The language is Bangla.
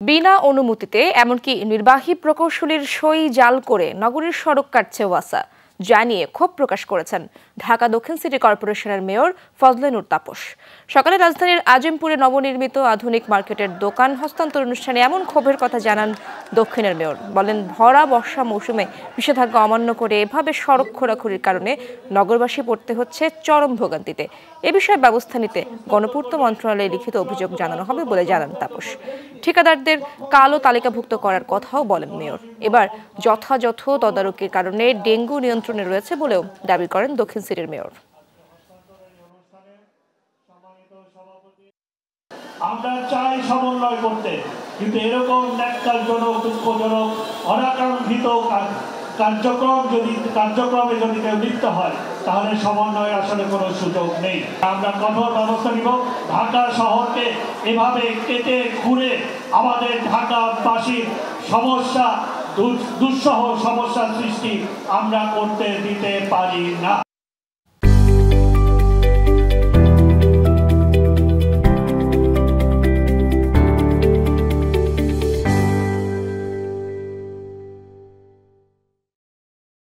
বিনা অনুমতিতে এমনকি নির্বাহী প্রকৌশলীর সই জাল করে নগরীর সড়ক কাটছে ওয়াসা জানিয়ে ক্ষোভ প্রকাশ করেছেন ঢাকা দক্ষিণ সিটি কর্পোরেশনের মেয়র ফজলে নূর তাপস। সকালে রাজধানীর আজিমপুরে নবনির্মিত আধুনিক মার্কেটের দোকান হস্তান্তর অনুষ্ঠানে এমন ক্ষোভের কথা জানান দক্ষিণের মেয়র। বলেন, ভরা বর্ষা মৌসুমে নিষেধাজ্ঞা অমান্য করে এভাবে সড়ক খোঁড়াখুড়ির কারণে নগরবাসী পড়তে হচ্ছে চরম ভোগান্তিতে। এ বিষয়ে ব্যবস্থা নিতে গণপূর্ত মন্ত্রণালয়ে লিখিত অভিযোগ জানানো হবে বলে জানান তাপস। ঠিকাদারদের কালো তালিকাভুক্ত করার কথাও বলেন মেয়র। এবার যথাযথ তদারকির কারণে ডেঙ্গু নিয়ন্ত্রণে রয়েছে বলেও দাবি করেন দক্ষিণ সিটির মেয়র। আমরা চাই সমন্বয় করতে, কিন্তু এরকম ন্যাক্কারজনক, দুঃখজনক, অনাকাঙ্ক্ষিত কার্যক্রমে যদি কেউ লিপ্ত হয় তাহলে সমন্বয়ের আসলে কোনো সুযোগ নেই। আমরা কঠোর ব্যবস্থা নিব। ঢাকা শহরকে এভাবে কেটে ঘুরে আমাদের ঢাকাবাসীর সমস্যা, দুঃসহ সমস্যার সৃষ্টি আমরা করতে দিতে পারি না।